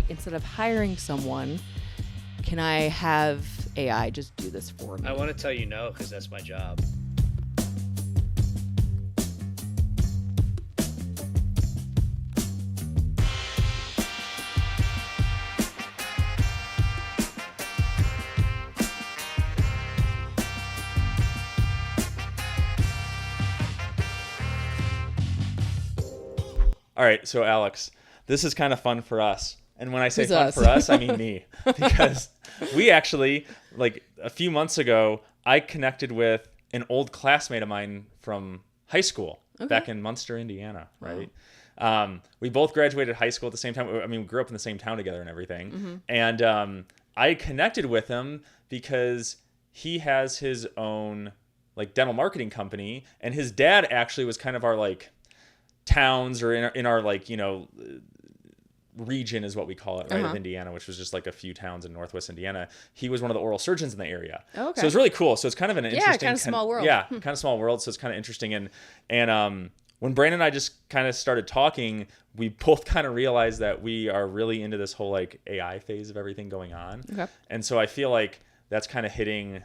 instead of hiring someone, can I have AI just do this for me? I want to tell you no, because that's my job. All right, so Alex, this is kind of fun for us. And when I say Who's fun us? for us, I mean me. Because we actually, like a few months ago, I connected with an old classmate of mine from high school back in Munster, Indiana, right? Wow. We both graduated high school at the same time. I mean, we grew up in the same town together and everything. Mm-hmm. And I connected with him because he has his own like dental marketing company. And his dad actually was kind of our like towns or in our like, you know, region is what we call it, right, of Indiana, which was just like a few towns in Northwest Indiana. He was one of the oral surgeons in the area. So it's really cool. So it's kind of an interesting kind of small world. kind of small world. So it's kind of interesting. And when Brandon and I just kind of started talking, we both kind of realized that we are really into this whole like AI phase of everything going on. And so I feel like that's kind of hitting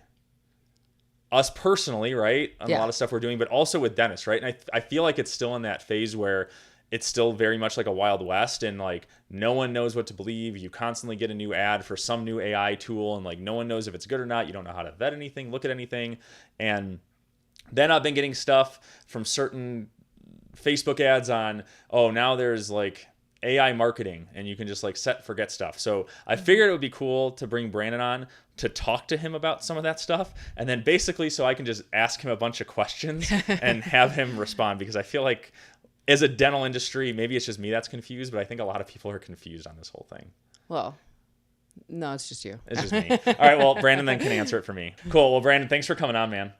us personally, right, on a lot of stuff we're doing, but also with dentists, right? And I feel like it's still in that phase where it's still very much like a Wild West, and like no one knows what to believe. You constantly get a new ad for some new AI tool, and like no one knows if it's good or not. You don't know how to vet anything, look at anything. And then I've been getting stuff from certain Facebook ads on, oh, now there's like AI marketing and you can just like set forget stuff. So I figured it would be cool to bring Brandon on to talk to him about some of that stuff, and then basically so I can just ask him a bunch of questions and have him respond, because I feel like as a dental industry, maybe it's just me that's confused, but I think a lot of people are confused on this whole thing. Well, no, it's just you. It's just me. All right, well, Brandon then can answer it for me. Cool. Well, Brandon, thanks for coming on, man.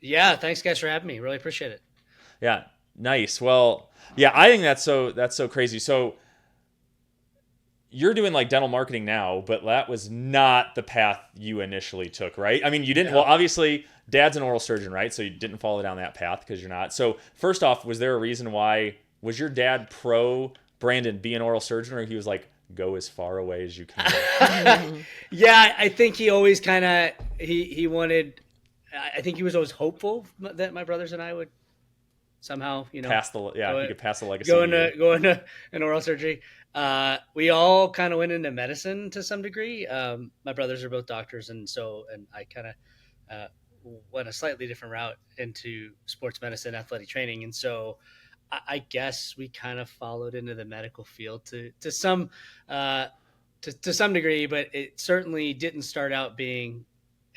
Yeah, thanks guys for having me. Really appreciate it. Yeah, nice. Well, yeah, I think that's so crazy. So you're doing like dental marketing now, but that was not the path you initially took, right? I mean, you didn't, well, obviously dad's an oral surgeon, right? So you didn't follow down that path because you're not. So first off, was there a reason why, was your dad pro Brandon be an oral surgeon, or he was like, go as far away as you can? Yeah, I think he always kind of, he wanted, I think he was always hopeful that my brothers and I would somehow, you know, he could pass the legacy. Go into an oral surgery. We all kind of went into medicine to some degree. My brothers are both doctors, and I kind of went a slightly different route into sports medicine, athletic training, and so I guess we kind of followed into the medical field to some degree, but it certainly didn't start out being,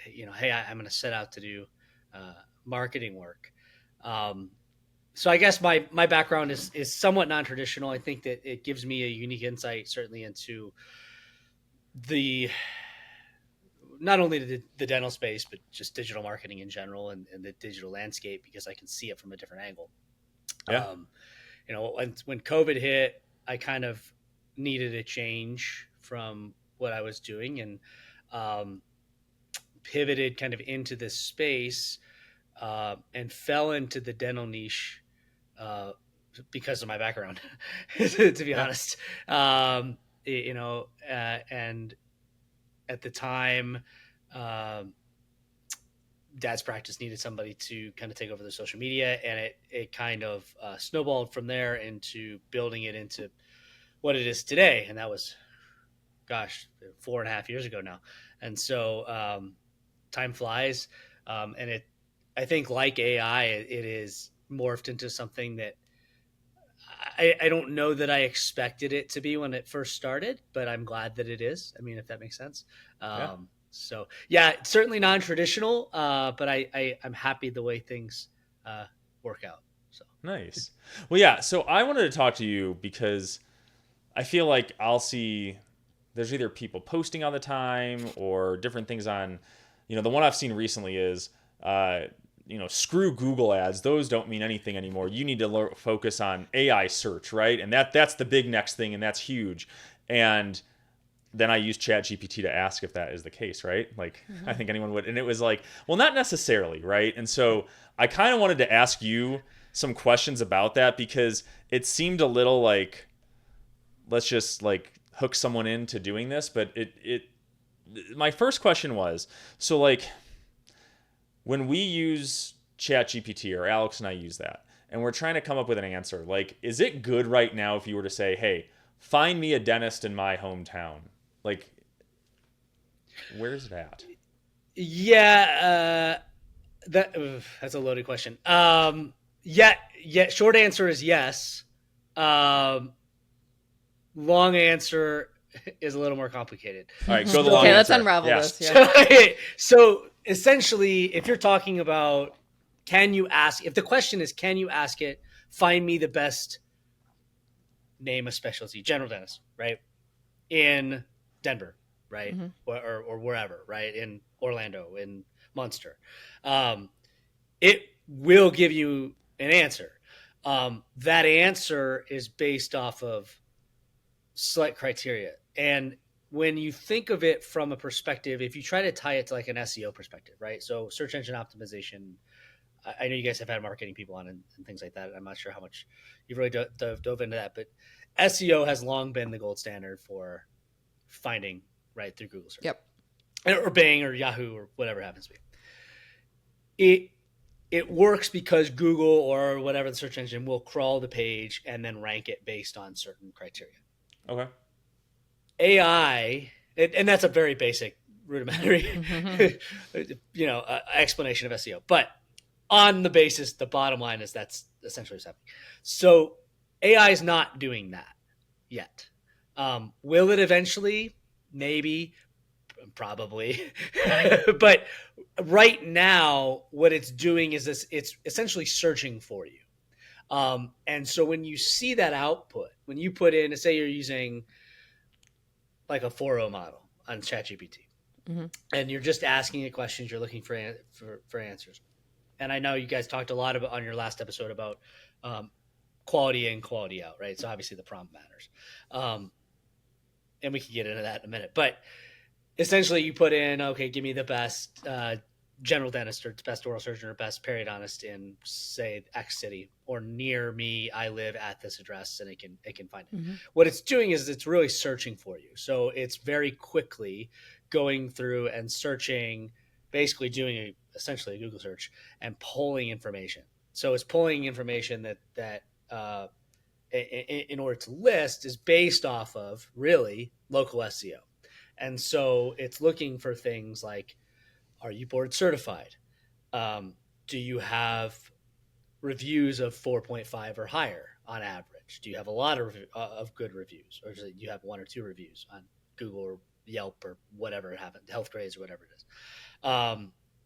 you know, hey, I'm going to set out to do marketing work. So I guess my background is somewhat non-traditional. I think that it gives me a unique insight, certainly into not only the dental space, but just digital marketing in general and the digital landscape, because I can see it from a different angle. Yeah. You know, when COVID hit, I kind of needed a change from what I was doing, and pivoted kind of into this space, and fell into the dental niche because of my background, to be honest. You know, and at the time, dad's practice needed somebody to kind of take over the social media, and it kind of snowballed from there into building it into what it is today. And that was, 4.5 years ago now. And so time flies. And I think like AI, it is morphed into something that I don't know that I expected it to be when it first started, but I'm glad that it is. I mean, if that makes sense. So yeah, certainly non-traditional, but I'm happy the way things work out. So nice. Well, yeah. So I wanted to talk to you because I feel like I'll see there's either people posting all the time or different things on, you know, the one I've seen recently is, you know, screw Google ads. Those don't mean anything anymore. You need to focus on AI search, right? And that's the big next thing, and that's huge. And then I used Chat GPT to ask if that is the case, right? Like, I think anyone would. And it was like, well, not necessarily, right? And so I kind of wanted to ask you some questions about that, because it seemed a little like, let's just like hook someone into doing this, but my first question was, so like when we use Chat GPT, or Alex and I use that, and we're trying to come up with an answer, like, is it good right now if you were to say, hey, find me a dentist in my hometown? Like, where's it at? Yeah, that's a loaded question. Yeah. Short answer is yes. Long answer is a little more complicated. All right, go the long Okay, answer. let's unravel this. Yeah. So essentially, if you're talking about, if the question is, can you ask it, find me the best name a specialty, general dentist, right? In Denver, right? Or wherever, right? In Orlando, in Munster. It will give you an answer. That answer is based off of select criteria. And when you think of it from a perspective, if you try to tie it to like an SEO perspective, right? So search engine optimization, I know you guys have had marketing people on and things like that. I'm not sure how much you've really dove into that, but SEO has long been the gold standard for finding right through Google search. Yep. Or Bing or Yahoo or whatever it happens to be. It works because Google or whatever the search engine will crawl the page and then rank it based on certain criteria. Okay. AI, and that's a very basic, rudimentary, explanation of SEO. But on the basis, the bottom line is that's essentially what's happening. So AI is not doing that yet. Will it eventually? Maybe, probably. But right now, what it's doing is it's essentially searching for you. And so when you see that output, when you put in, say you're using like a 4.0 model on ChatGPT, and you're just asking it questions, you're looking for answers. And I know you guys talked a lot about on your last episode about quality in, quality out, right? So obviously the prompt matters. And we can get into that in a minute. But essentially you put in, okay, give me the best general dentist or best oral surgeon or best periodontist in, say, X city, or near me, I live at this address, and it can find it. What it's doing is it's really searching for you. So it's very quickly going through and searching, basically doing essentially a Google search and pulling information. So it's pulling information that in order to list is based off of really local SEO. And so it's looking for things like, are you board certified? Do you have reviews of 4.5 or higher on average? Do you have a lot of good reviews? Or do you have 1 or 2 reviews on Google or Yelp or whatever it happens, Healthgrades or whatever it is?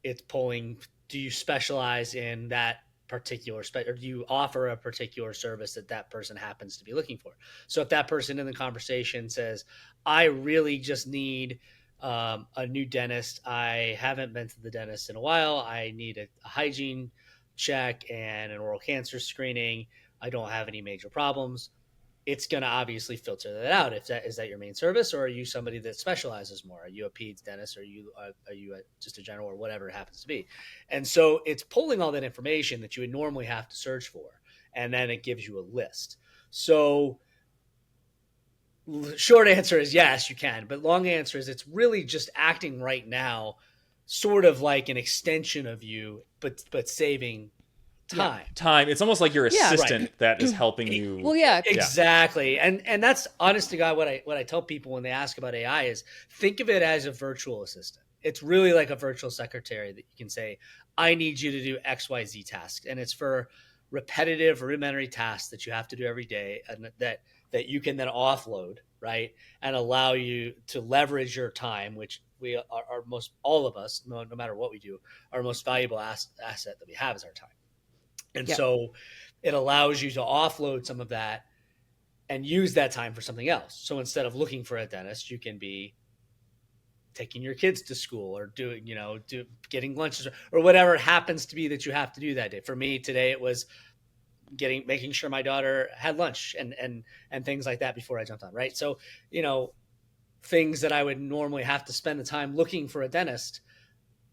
It's pulling, do you specialize in that particular or do you offer a particular service that person happens to be looking for? So if that person in the conversation says, I really just need a new dentist, I haven't been to the dentist in a while, I need a hygiene check and an oral cancer screening, I don't have any major problems, it's going to obviously filter that out. Is that your main service, or are you somebody that specializes more? Are you a peds dentist, or are you just a general, or whatever it happens to be? And so it's pulling all that information that you would normally have to search for, and then it gives you a list. So short answer is yes, you can. But long answer is it's really just acting right now sort of like an extension of you, but saving time. Time. It's almost like your assistant that is helping you. Well, yeah. Exactly. And that's, honest to God, what I tell people when they ask about AI is, think of it as a virtual assistant. It's really like a virtual secretary that you can say, I need you to do XYZ tasks. And it's for repetitive, rudimentary tasks that you have to do every day, and that you can then offload, right? And allow you to leverage your time, which we are most, all of us, no matter what we do, our most valuable asset that we have is our time. And so it allows you to offload some of that and use that time for something else. So instead of looking for a dentist, you can be taking your kids to school, or getting lunches, or whatever it happens to be that you have to do that day. For me today, it was making sure my daughter had lunch and things like that before I jumped on. Right. So, things that I would normally have to spend the time looking for a dentist,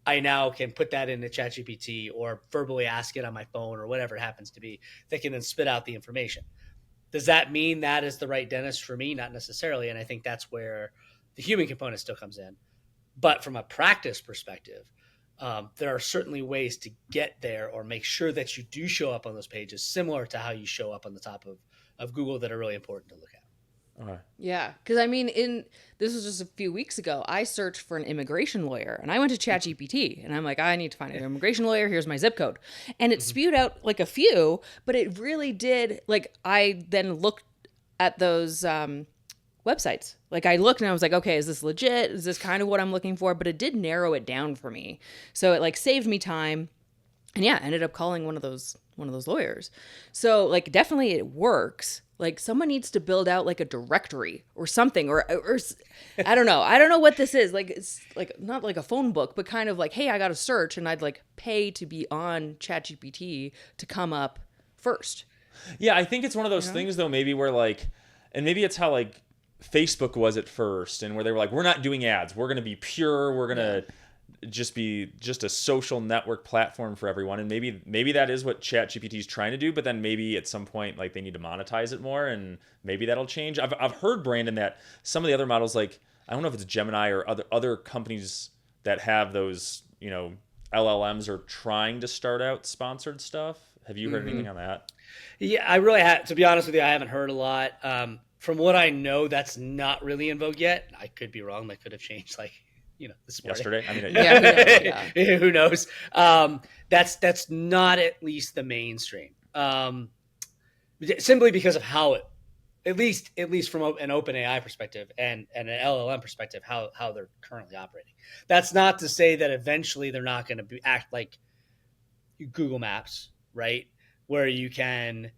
I now can put that into ChatGPT or verbally ask it on my phone or whatever it happens to be. They can then spit out the information. Does that mean that is the right dentist for me? Not necessarily. And I think that's where the human component still comes in. But from a practice perspective, there are certainly ways to get there or make sure that you do show up on those pages, similar to how you show up on the top of Google, that are really important to look at. Yeah, because I mean, this was just a few weeks ago. I searched for an immigration lawyer, and I went to Chat GPT, and I'm like, I need to find an immigration lawyer. Here's my zip code, and it spewed out like a few, but it really did. Like, I then looked at those websites. Like, I looked and I was like, okay, is this legit? Is this kind of what I'm looking for? But it did narrow it down for me, so it like saved me time, and yeah, I ended up calling one of those lawyers. So like, definitely it works. Like, someone needs to build out like a directory or something, or I don't know. I don't know what this is. Like, it's like not like a phone book, but kind of like, hey, I got to search, and I'd like pay to be on ChatGPT to come up first. Yeah, I think it's one of those things though, maybe where like, and maybe it's how like Facebook was at first, and where they were like, we're not doing ads. We're going to be pure. We're going to just be just a social network platform for everyone. And maybe that is what ChatGPT is trying to do, but then maybe at some point like they need to monetize it more, and maybe that'll change. I've heard, Brandon, that some of the other models, like I don't know if it's Gemini or other companies that have those, you know, LLMs, are trying to start out sponsored stuff. Have you heard anything on that? Yeah, I really have, to be honest with you, I haven't heard a lot. From what I know, that's not really in vogue yet. I could be wrong. That could have changed like, this morning. Yesterday. I mean, who knows? That's not at least the mainstream. Simply because of how it, at least from an OpenAI perspective and an LLM perspective, how they're currently operating. That's not to say that eventually they're not going to act like Google Maps, right? Where you can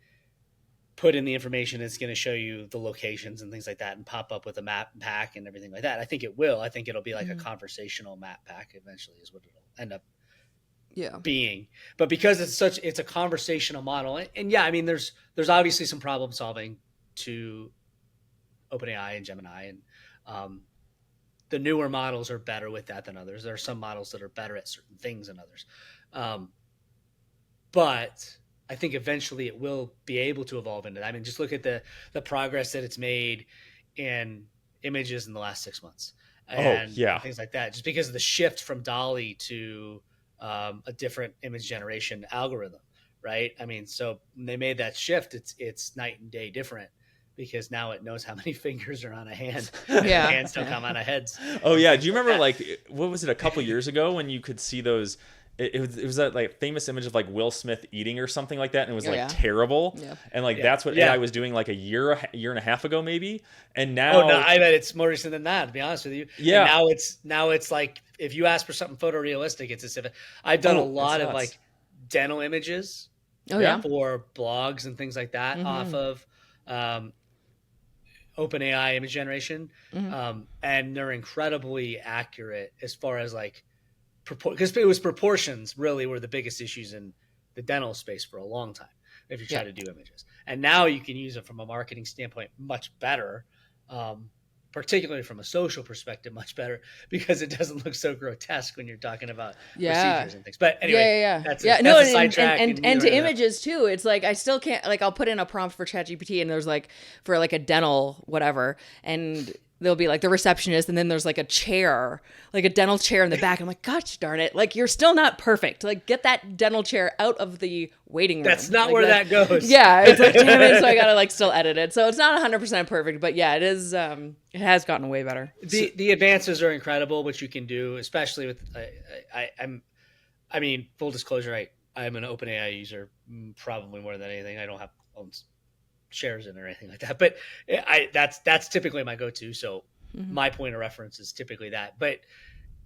put in the information, it's going to show you the locations and things like that, and pop up with a map pack and everything like that. I think it will. I think it'll be like a conversational map pack eventually is what it'll end up being. But because it's a conversational model, and yeah, I mean, there's obviously some problem solving to OpenAI and Gemini, and the newer models are better with that than others. There are some models that are better at certain things than others. But I think eventually it will be able to evolve into that. I mean, just look at the progress that it's made in images in the last 6 months. And things like that. Just because of the shift from DALL-E to a different image generation algorithm, right? I mean, so when they made that shift, it's night and day different, because now it knows how many fingers are on a hand. Hands don't come on a heads. Oh yeah. Do you remember like, what was it, a couple years ago when you could see those? It was that like famous image of like Will Smith eating or something like that, and it was terrible. Yeah. And like that's what AI was doing like a year and a half ago maybe. And now, I bet it's more recent than that, to be honest with you. Yeah. And now it's like, if you ask for something photorealistic, it's as if I've done a lot of like dental images for blogs and things like that off of OpenAI image generation, and they're incredibly accurate as far as like, because it was proportions really were the biggest issues in the dental space for a long time if you try to do images. And now you can use it from a marketing standpoint much better, particularly from a social perspective, much better, because it doesn't look so grotesque when you're talking about procedures and things. But anyway, that's a sidetrack. And to images too. It's like, I still can't, like, I'll put in a prompt for ChatGPT, and there's like, for like a dental whatever, and there'll be like the receptionist, and then there's like a chair, like a dental chair in the back. I'm like, gosh darn it. Like, you're still not perfect. Like, get that dental chair out of the waiting room. That's not like where that goes. Yeah. It's like, damn it. So I got to like still edit it. So it's not 100% perfect, but yeah, it is. It has gotten way better. The advances are incredible, what you can do, especially with, I mean, full disclosure, I'm an OpenAI user, probably more than anything. I don't have shares in or anything like that, but that's typically my go-to. So my point of reference is typically that. But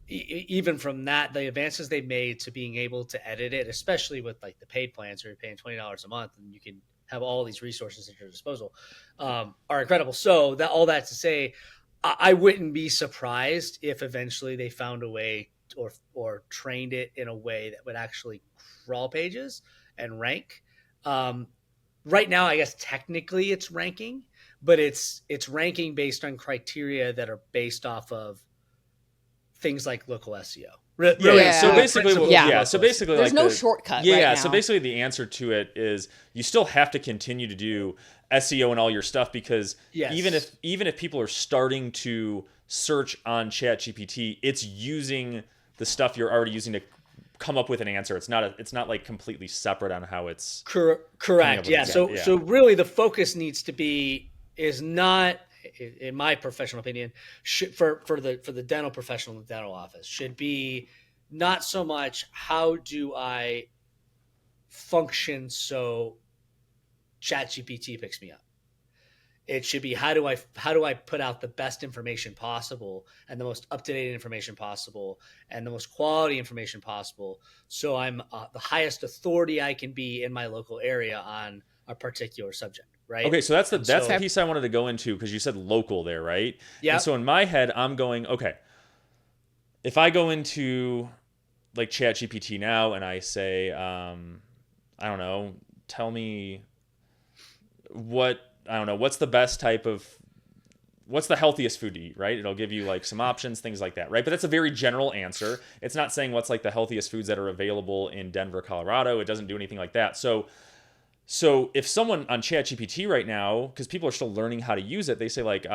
even from that, the advances they've made to being able to edit it, especially with like the paid plans where you're paying $20 a month and you can have all these resources at your disposal, are incredible. So all that to say, I wouldn't be surprised if eventually they found a way or trained it in a way that would actually crawl pages and rank. Right now, I guess technically it's ranking, but it's ranking based on criteria that are based off of things like local SEO. Really, so basically, so basically, there's like no shortcut. Yeah, right now. So basically, the answer to it is you still have to continue to do SEO and all your stuff, because Yes. even if people are starting to search on ChatGPT, it's using the stuff you're already using to come up with an answer. It's not like completely separate on how it's correct. Yeah. So really the focus needs to be is not, in my professional opinion, for the dental professional in the dental office, should be not so much how do I function so ChatGPT picks me up. It should be how do I put out the best information possible and the most up-to-date information possible and the most quality information possible, so I'm the highest authority I can be in my local area on a particular subject, right? Okay, so that's the piece I wanted to go into, because you said local there, right? Yeah. And so in my head, I'm going, okay, if I go into like ChatGPT now and I say, I don't know, tell me what's the best what's the healthiest food to eat, right? It'll give you like some options, things like that, right? But that's a very general answer. It's not saying what's like the healthiest foods that are available in Denver, Colorado. It doesn't do anything like that. So if someone on ChatGPT right now, because people are still learning how to use it, they say like,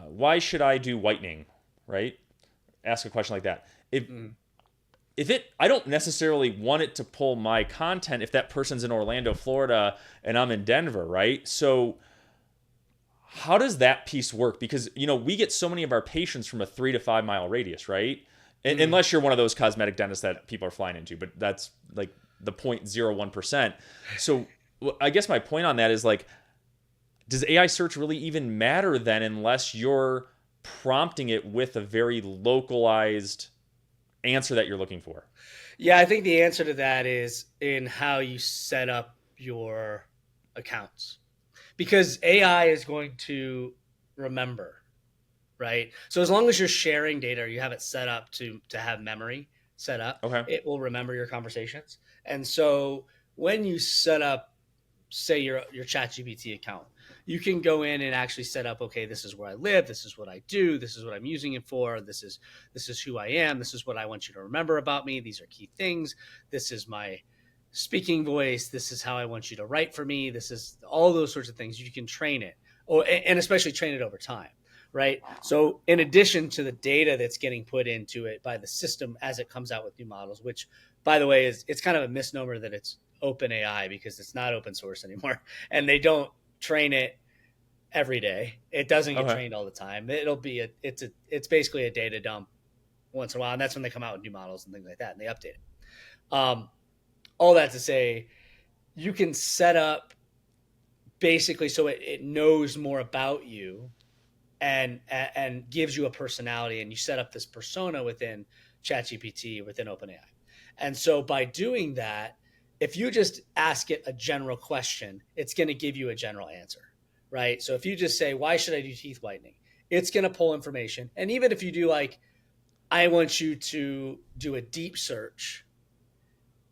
why should I do whitening, right? Ask a question like that. I don't necessarily want it to pull my content if that person's in Orlando, Florida, and I'm in Denver, right? So how does that piece work? Because, we get so many of our patients from a 3 to 5 mile radius, right? Unless you're one of those cosmetic dentists that people are flying into, but that's like the 0.01%. So I guess my point on that is like, does AI search really even matter then, unless you're prompting it with a very localized answer that you're looking for? Yeah, I think the answer to that is in how you set up your accounts, because AI is going to remember, right? So as long as you're sharing data, or you have it set up to have memory set up, okay, it will remember your conversations. And so when you set up, say, your ChatGPT account, you can go in and actually set up, okay, this is where I live, this is what I do, this is what I'm using it for, this is who I am, this is what I want you to remember about me, these are key things, this is my speaking voice, this is how I want you to write for me, this is all those sorts of things. You can train it, and especially train it over time, right? So in addition to the data that's getting put into it by the system as it comes out with new models, which, by the way, it's kind of a misnomer that it's open AI, because it's not open source anymore, and they don't train it every day. It doesn't get trained all the time. It's basically a data dump once in a while, and that's when they come out with new models and things like that, and they update it. All that to say, you can set up basically so it knows more about you and gives you a personality, and you set up this persona within ChatGPT, within OpenAI. And so by doing that, if you just ask it a general question, it's going to give you a general answer, right? So if you just say, why should I do teeth whitening? It's going to pull information. And even if you do like, I want you to do a deep search,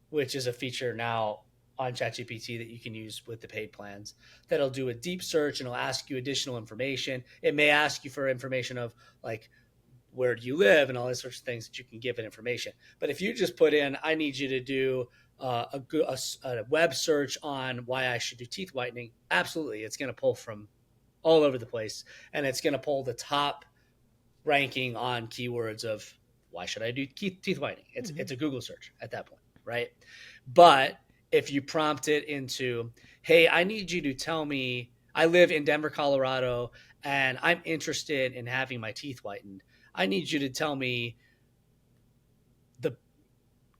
which is a feature now on ChatGPT that you can use with the paid plans, that'll do a deep search and it'll ask you additional information. It may ask you for information of like, where do you live, and all those sorts of things that you can give it information. But if you just put in, I need you to do a web search on why I should do teeth whitening, absolutely, it's going to pull from all over the place, and it's going to pull the top ranking on keywords of why should I do teeth whitening. It's a Google search at that point, right? But if you prompt it into, hey, I need you to tell me, I live in Denver, Colorado, and I'm interested in having my teeth whitened. I need you to tell me the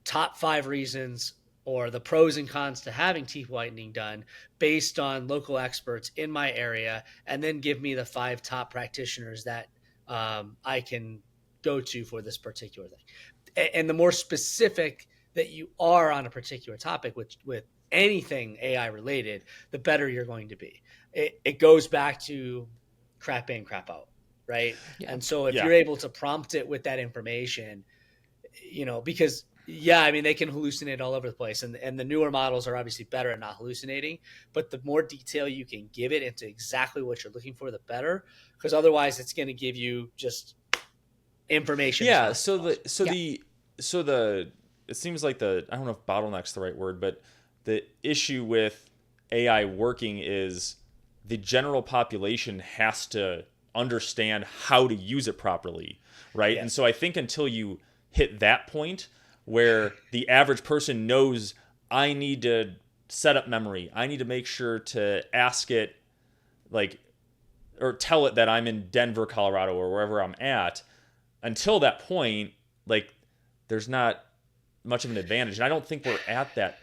top 5 reasons or the pros and cons to having teeth whitening done based on local experts in my area, and then give me the 5 top practitioners that I can go to for this particular thing. And the more specific that you are on a particular topic with anything AI related, the better you're going to be. It goes back to crap in, crap out, right? Yeah. And so if you're able to prompt it with that information, because they can hallucinate all over the place, and the newer models are obviously better at not hallucinating, but the more detail you can give it into exactly what you're looking for, the better, because otherwise it's going to give you just information. Yeah. It seems like I don't know if bottleneck's the right word, but the issue with AI working is the general population has to understand how to use it properly, right? Yes. And so I think until you hit that point where the average person knows, I need to set up memory, I need to make sure to ask it, like, or tell it that I'm in Denver, Colorado, or wherever I'm at, until that point, like, there's not much of an advantage. And I don't think we're at that.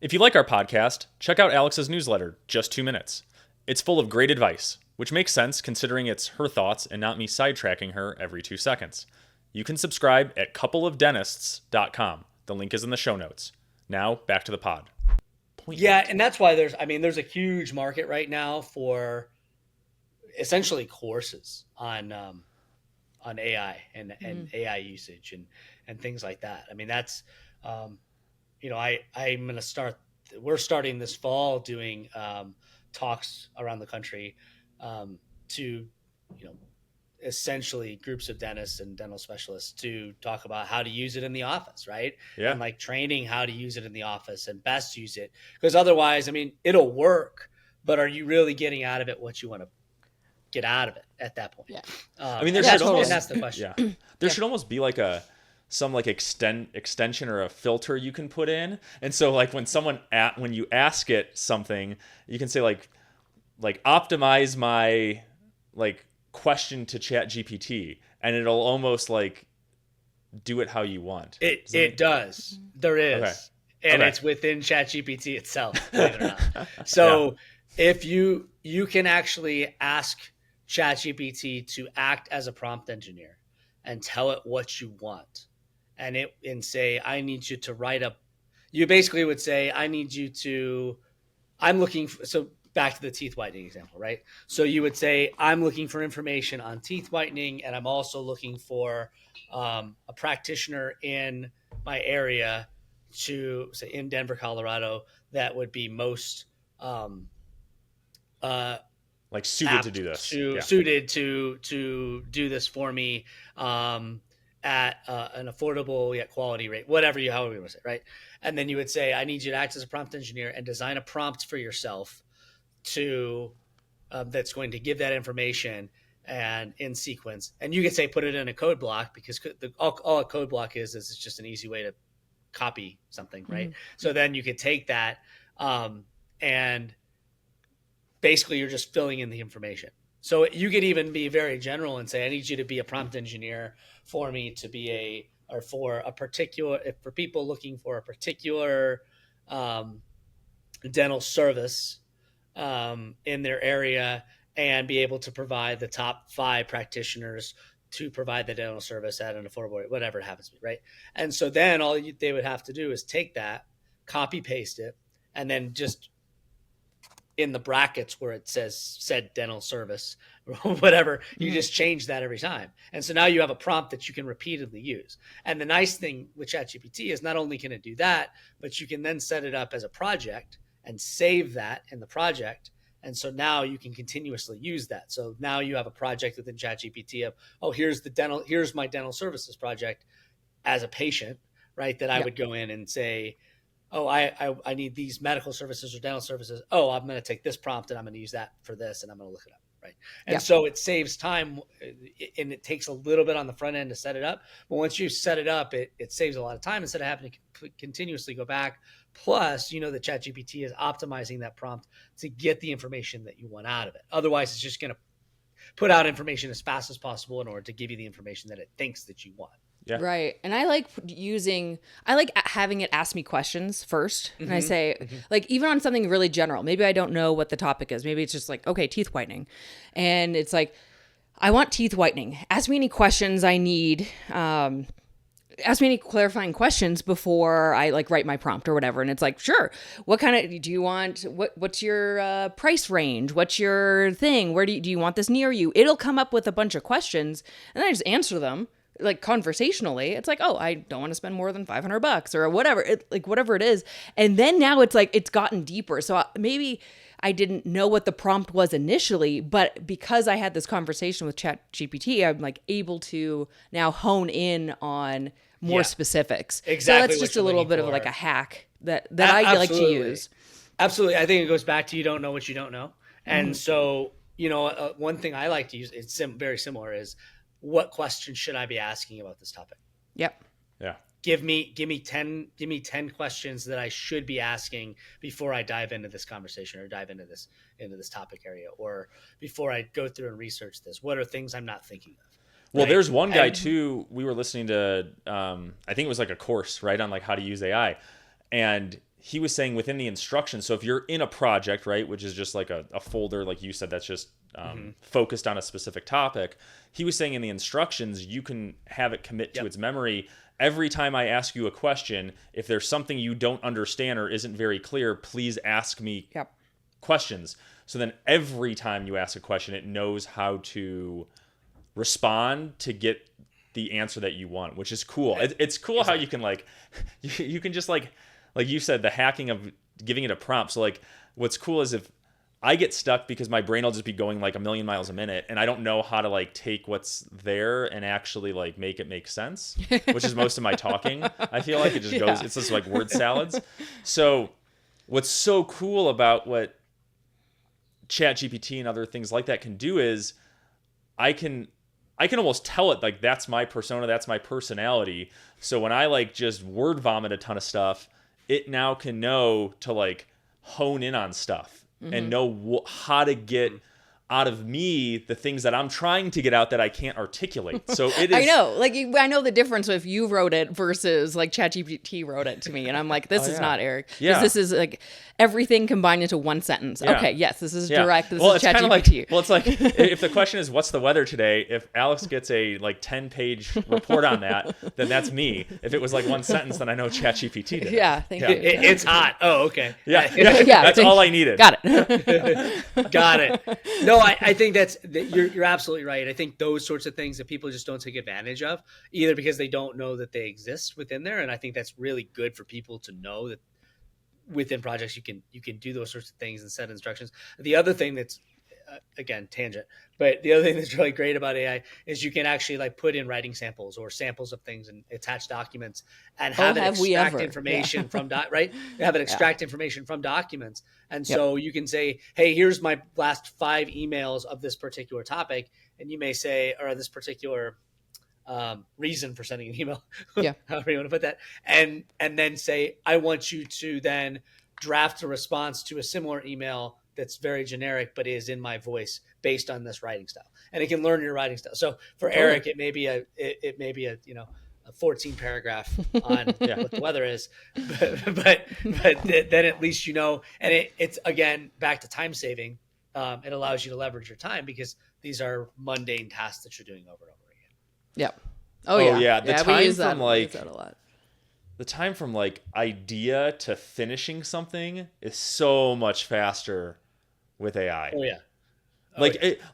If you like our podcast, check out Alex's newsletter, Just 2 Minutes. It's full of great advice, which makes sense considering it's her thoughts and not me sidetracking her every 2 seconds. You can subscribe at coupleofdentists.com. The link is in the show notes. Now, back to the pod. Yeah, and that's why there's a huge market right now for essentially courses on AI and AI usage and things like that. I mean, that's we're starting this fall doing talks around the country to essentially groups of dentists and dental specialists to talk about how to use it in the office, right? Yeah. And like training how to use it in the office and best use it. Because otherwise, I mean, it'll work, but are you really getting out of it what you want to get out of it at that point? Yeah. I mean, that's the question. Yeah. There should almost be like some extension or a filter you can put in. And so like when you ask it something, you can say like optimize my like question to Chat GPT, and it'll almost like do it how you want. It does. There is. Okay. And it's within Chat GPT itself, believe it or not. So if you can actually ask Chat GPT to act as a prompt engineer and tell it what you want, and say, I need you to write up. You basically would say, I'm looking for, so back to the teeth whitening example, right? So you would say, I'm looking for information on teeth whitening, and I'm also looking for a practitioner in my area to say in Denver, Colorado, that would be most like suited to do this, suited to do this for me at an affordable yet quality rate, however you want to say, right? And then you would say, I need you to act as a prompt engineer and design a prompt for yourself to that's going to give that information and in sequence. And you could say put it in a code block, because all a code block is it's just an easy way to copy something, right? Mm-hmm. So then you could take that and basically you're just filling in the information. So you could even be very general and say, I need you to be a prompt engineer for me to be for people looking for a particular dental service in their area, and be able to provide the top 5 practitioners to provide the dental service at an affordable rate, whatever it happens to be, right? And so then they would have to do is take that, copy paste it, and then just in the brackets where it said dental service or whatever, you just change that every time. And so now you have a prompt that you can repeatedly use. And the nice thing with ChatGPT is not only can it do that, but you can then set it up as a project and save that in the project. And so now you can continuously use that. So now you have a project within ChatGPT of, here's my dental services project as a patient, right? That I would go in and say, I need these medical services or dental services. Oh, I'm going to take this prompt and I'm going to use that for this, and I'm going to look it up, right? And so it saves time, and it takes a little bit on the front end to set it up. But once you set it up, it saves a lot of time instead of having to continuously go back. Plus, the ChatGPT is optimizing that prompt to get the information that you want out of it. Otherwise, it's just going to put out information as fast as possible in order to give you the information that it thinks that you want. Yeah. Right. And I like having it ask me questions first. And I say, like, even on something really general, maybe I don't know what the topic is. Maybe it's just like, okay, teeth whitening. And it's like, I want teeth whitening. Ask me any questions I need. Ask me any clarifying questions before I write my prompt or whatever. And it's like, sure. What kind of, do you want, what's your price range? What's your thing? Where do you want this near you? It'll come up with a bunch of questions, and then I just answer them. Like conversationally, it's like, oh, I don't want to spend more than $500 or whatever, whatever it is. And then now it's like, it's gotten deeper. So maybe I didn't know what the prompt was initially, but because I had this conversation with ChatGPT, I'm like able to now hone in on more specifics. Exactly. So that's just a little bit of like a hack that I like to use. Absolutely. I think it goes back to you don't know what you don't know. And so, one thing I like to use, it's very similar, is what questions should I be asking about this topic? Yep. Yeah. Give me 10 questions that I should be asking before I dive into this conversation or dive into this topic area, or before I go through and research this. What are things I'm not thinking of? Well, there's one guy too, we were listening to, I think it was like a course, right, on like how to use AI. And he was saying within the instructions, so if you're in a project, right, which is just like a folder, like you said, that's just focused on a specific topic, he was saying in the instructions, you can have it commit to its memory. Every time I ask you a question, if there's something you don't understand or isn't very clear, please ask me questions. So then every time you ask a question, it knows how to respond to get the answer that you want, which is cool. It's cool how you can like, you can just like you said, the hacking of giving it a prompt. So like, what's cool is if I get stuck because my brain will just be going like a million miles a minute and I don't know how to like take what's there and actually like make it make sense, which is most of my talking. I feel like it just goes, it's just like word salads. So what's so cool about what Chat GPT and other things like that can do is I can almost tell it like that's my persona, that's my personality. So when I like just word vomit a ton of stuff, it now can know to like hone in on stuff and know how to get out of me the things that I'm trying to get out that I can't articulate. So it is. I know, like I know the difference if you wrote it versus like ChatGPT wrote it to me, and I'm like, this is not Eric. Yeah, this is like everything combined into one sentence. Yeah. Okay, yes, this is direct. This well, is it's kind of ChatGPT. like, well, it's like if the question is what's the weather today, if Alex gets a like 10-page report on that, then that's me. If it was like one sentence, then I know ChatGPT did. Yeah, thank you. It's hot. Oh, okay. Yeah, Yeah, that's all I needed. Got it. Got it. No, I think you're absolutely right. I think those sorts of things that people just don't take advantage of, either because they don't know that they exist within there, and I think that's really good for people to know that within projects you can do those sorts of things and set instructions. The other thing that's again tangent, but the other thing that's really great about AI is you can actually like put in writing samples or samples of things and attach documents and have it extract information from right. Have it extract information from documents, and so you can say, hey, here's my last 5 emails of this particular topic, and you may say, or this particular reason for sending an email, however you want to put that, and then say, I want you to then draft a response to a similar email that's very generic but is in my voice based on this writing style, and it can learn your writing style. So for Eric, it may be a a 14 paragraph on what the weather is, but then at least and it's again back to time saving. It allows you to leverage your time because these are mundane tasks that you're doing over and over again. Yep. Oh yeah. The time from we use that a lot. The time from like idea to finishing something is so much faster with AI. Oh yeah.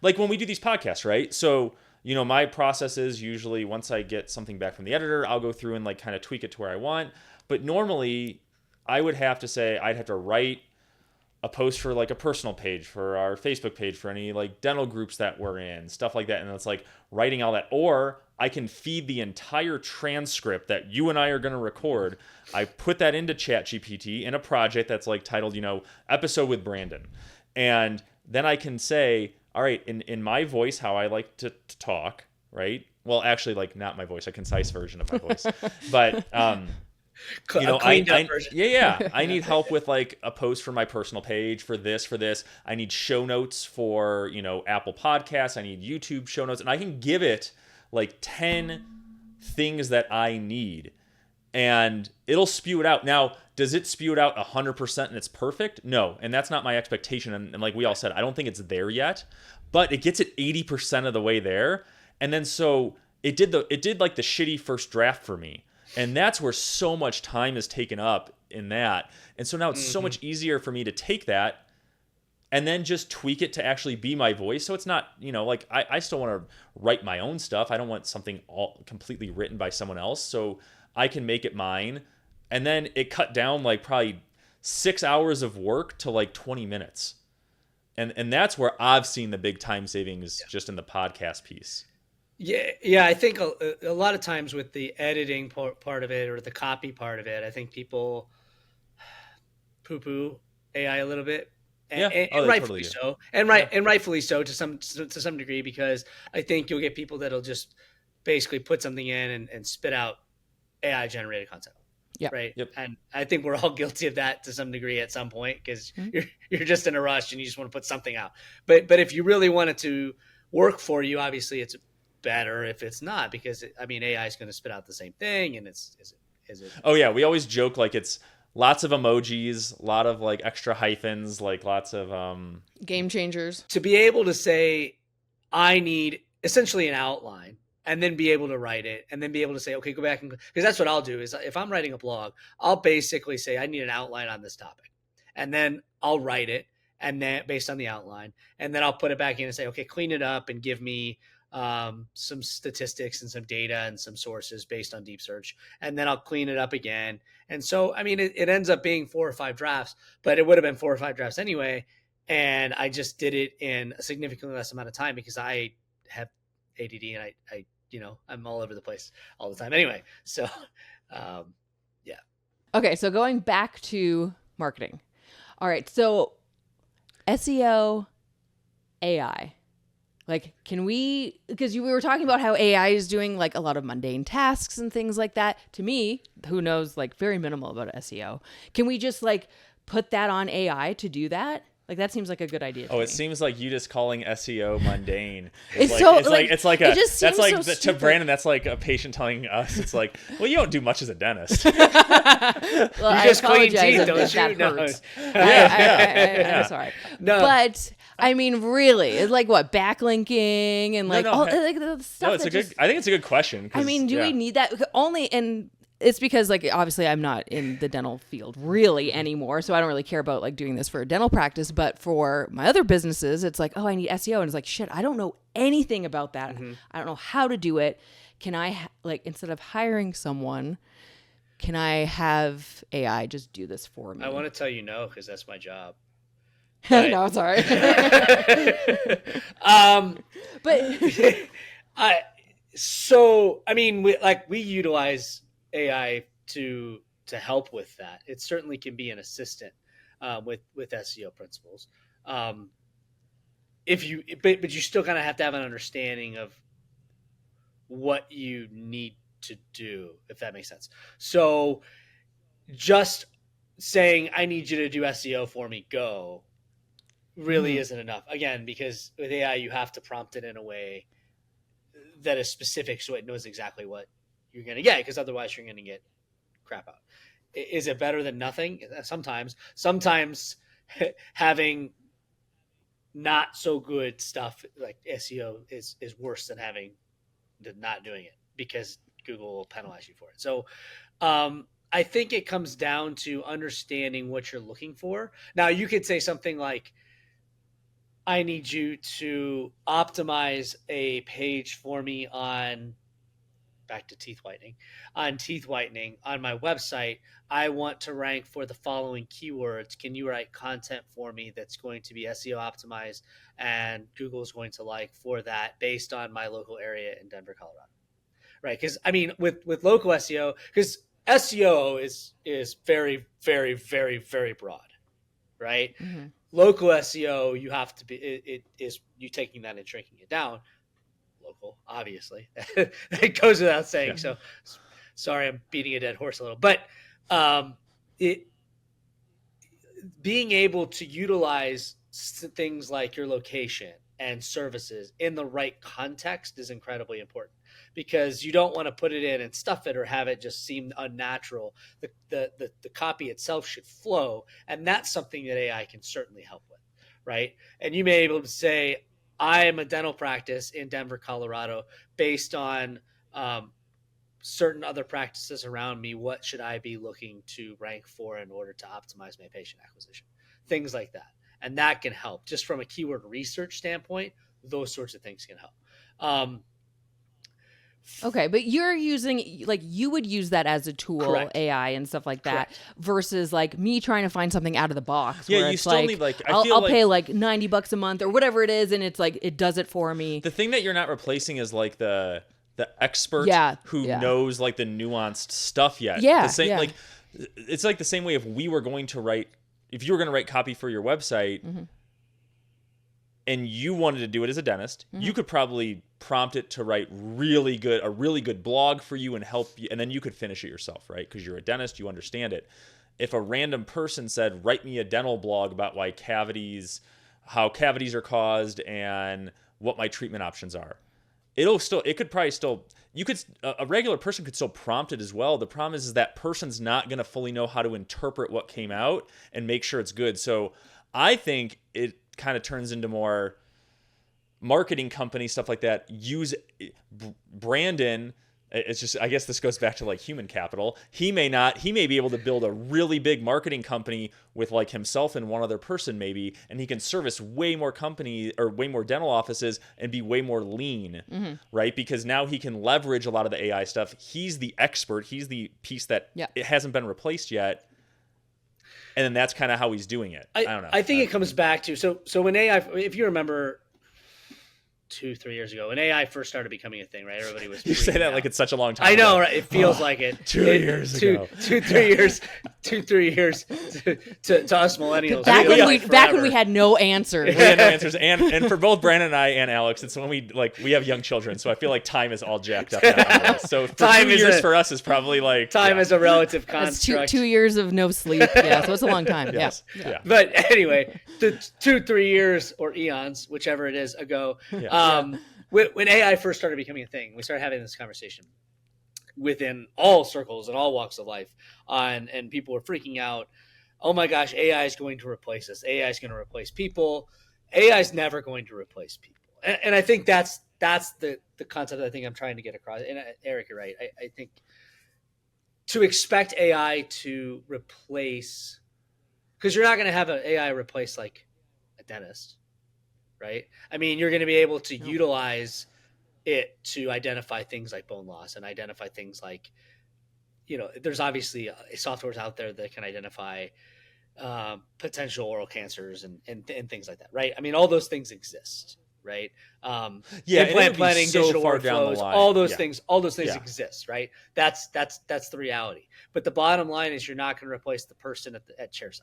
Like when we do these podcasts, right? So, my process is usually once I get something back from the editor, I'll go through and like kind of tweak it to where I want. But normally I would have to say I'd have to write a post for like a personal page for our Facebook page for any like dental groups that we're in, stuff like that. And it's like writing all that, or I can feed the entire transcript that you and I are going to record. I put that into Chat GPT in a project that's like titled, episode with Brandon. And then I can say, all right, in my voice, how I like to talk, right? Well, actually like not my voice, a concise version of my voice, but, I need help with like a post for my personal page for this. I need show notes for, Apple Podcasts. I need YouTube show notes, and I can give it like 10 things that I need, and it'll spew it out. Now, does it spew it out 100% and it's perfect? No, and that's not my expectation. And like we all said, I don't think it's there yet, but it gets it 80% of the way there. And then so it did like the shitty first draft for me. And that's where so much time is taken up in that. And so now it's so much easier for me to take that and then just tweak it to actually be my voice. So it's not, like I still want to write my own stuff. I don't want something all completely written by someone else. So I can make it mine. And then it cut down like probably 6 hours of work to like 20 minutes. And that's where I've seen the big time savings just in the podcast piece. Yeah. I think a lot of times with the editing part of it or the copy part of it, I think people poo-poo AI a little bit. Yeah. And rightfully totally do. so, and rightfully so to some degree, because I think you'll get people that'll just basically put something in and spit out AI generated content. Yeah. Right. Yep. And I think we're all guilty of that to some degree at some point, because you're just in a rush and you just want to put something out. But if you really want it to work for you, obviously it's better if it's not, because AI is going to spit out the same thing, and is it? Oh yeah, we always joke like it's lots of emojis, a lot of like extra hyphens, like lots of game changers. To be able to say, I need essentially an outline, and then be able to write it, and then be able to say, okay, go back and, because that's what I'll do is if I'm writing a blog, I'll basically say I need an outline on this topic, and then I'll write it, and then based on the outline, and then I'll put it back in and say, okay, clean it up and give me some statistics and some data and some sources based on deep search, and then I'll clean it up again. And so, it ends up being 4 or 5 drafts, but it would have been 4 or 5 drafts anyway. And I just did it in a significantly less amount of time because I have ADD and I I'm all over the place all the time anyway. So, yeah. Okay. So going back to marketing. All right. So SEO, AI. Like, can we, because we were talking about how AI is doing like a lot of mundane tasks and things like that. To me, who knows like very minimal about SEO, can we just like put that on AI to do that? Like, that seems like a good idea to me. It seems like you just calling SEO mundane. It's like it just seems to Brandon, that's like a patient telling us, it's like, well, you don't do much as a dentist. Well, you just clean teeth, don't you? That hurts. Yeah. I'm sorry. No. But really, it's like what, backlinking and like all like the stuff. No, I think it's a good question. Do we need that? Only, and it's because like obviously I'm not in the dental field really anymore, so I don't really care about like doing this for a dental practice. But for my other businesses, it's like, oh, I need SEO, and it's like, shit, I don't know anything about that. I don't know how to do it. Can I like, instead of hiring someone, can I have AI just do this for me? I want to tell you no, because that's my job. No, sorry. But we utilize AI to help with that. It certainly can be an assistant with SEO principles. But you still kind of have to have an understanding of what you need to do, if that makes sense. So just saying, I need you to do SEO for me, go, really isn't enough. Again, because with AI, you have to prompt it in a way that is specific so it knows exactly what you're going to get, because otherwise you're going to get crap out. Is it better than nothing? Sometimes having not so good stuff like SEO is worse than not doing it, because Google will penalize you for it. So I think it comes down to understanding what you're looking for. Now, you could say something like, I need you to optimize a page for me on, back to teeth whitening, on my website. I want to rank for the following keywords. Can you write content for me that's going to be SEO optimized and Google is going to like for that based on my local area in Denver, Colorado? Right? Because with local SEO, because SEO is very, very, very, very broad, right? Mm-hmm. Local SEO, you have to be, it is you taking that and shrinking it down. Local, obviously, it goes without saying. Yeah. So sorry, I'm beating a dead horse a little, but being able to utilize things like your location and services in the right context is incredibly important, because you don't want to put it in and stuff it or have it just seem unnatural. The copy itself should flow, and that's something that AI can certainly help with, right? And you may be able to say, I am a dental practice in Denver, Colorado, based on certain other practices around me. What should I be looking to rank for in order to optimize my patient acquisition? Things like that. And that can help. Just from a keyword research standpoint, those sorts of things can help. Okay, but you're using, like, you would use that as a tool, correct, AI and stuff like that, correct, versus like me trying to find something out of the box. Yeah, where you it's still like, need like, I'll pay like $90 a month or whatever it is, and it's like it does it for me. The thing that you're not replacing is like the expert who knows like the nuanced stuff yet. Yeah, the same, like it's like the same way if we were going to write if you were going to write copy for your website and you wanted to do it as a dentist, you could probably prompt it to write a really good blog for you and help you, and then you could finish it yourself, right? Because you're a dentist, you understand it. If a random person said, write me a dental blog about how cavities are caused and what my treatment options are, a regular person could still prompt it as well. The problem is that person's not going to fully know how to interpret what came out and make sure it's good. So I think it kind of turns into more marketing company stuff like that. Use Brandon. It's just, I guess this goes back to like human capital. He may be able to build a really big marketing company with like himself and one other person maybe, and he can service way more dental offices and be way more lean, right? Because now he can leverage a lot of the AI stuff. He's the expert. He's the piece that it hasn't been replaced yet. And then that's kind of how he's doing it. I don't know. I think it comes back to, so when AI, if you remember 2-3 years ago when AI first started becoming a thing, right? Everybody was you say that out. Like it's such a long time I know, ago. right? It feels like it. 2 years ago. 3 years to us millennials. Back when we had no answers. We had no answers, and for both Brandon and I and Alex, it's when we have young children, so I feel like time is all jacked up now. So for 2 years for us is probably like time is a relative construct. That's 2 years of no sleep. Yeah, so it's a long time. Yes. Yeah. But anyway, the 2-3 years or eons, whichever it is ago. When AI first started becoming a thing, we started having this conversation within all circles and all walks of life and people were freaking out. Oh my gosh, AI is going to replace us. AI is going to replace people. AI is never going to replace people. And I think that's the concept I think I'm trying to get across. And Eric, you're right. I think to expect AI to replace, because you're not going to have an AI replace like a dentist. Right? I mean, you're going to be able to utilize it to identify things like bone loss and identify things like, there's obviously softwares out there that can identify potential oral cancers and things like that, right? I mean, all those things exist, right? Implant planning, so digital workflows, all those things exist, right? That's the reality. But the bottom line is you're not going to replace the person at chairside.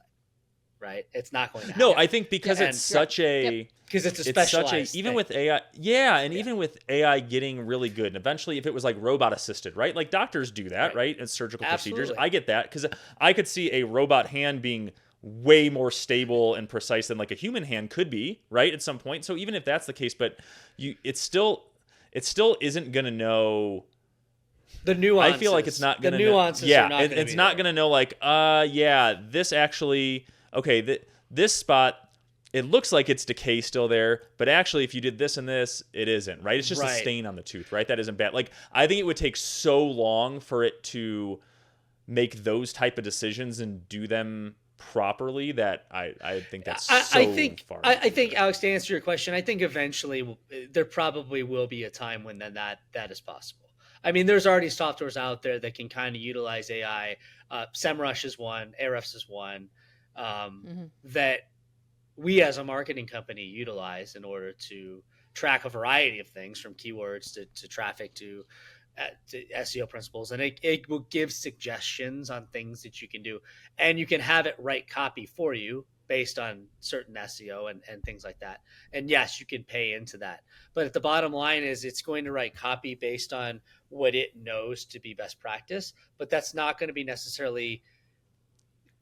Right, it's not going to happen. No, I think because it's such a because it's a specialized even thing. with AI, even with AI getting really good, and eventually if it was like robot assisted, right? Like doctors do that, right? In surgical procedures, I get that because I could see a robot hand being way more stable and precise than like a human hand could be, right? At some point. So even if that's the case, but it still isn't going to know the nuances. I feel like it's not going to know. The nuances are not it's not going to know like, this actually. Okay, this spot, it looks like it's decay still there, but actually if you did this and this, it isn't, right? It's just a stain on the tooth, right? That isn't bad. Like, I think it would take so long for it to make those type of decisions and do them properly that I think that's far. I think, Alex, to answer your question, I think eventually there probably will be a time when then that is possible. I mean, there's already softwares out there that can kind of utilize AI. SEMrush is one, Ahrefs is one. That we as a marketing company utilize in order to track a variety of things from keywords to traffic to SEO principles. And it will give suggestions on things that you can do. And you can have it write copy for you based on certain SEO and things like that. And yes, you can pay into that. But at the bottom line is it's going to write copy based on what it knows to be best practice. But that's not going to be necessarily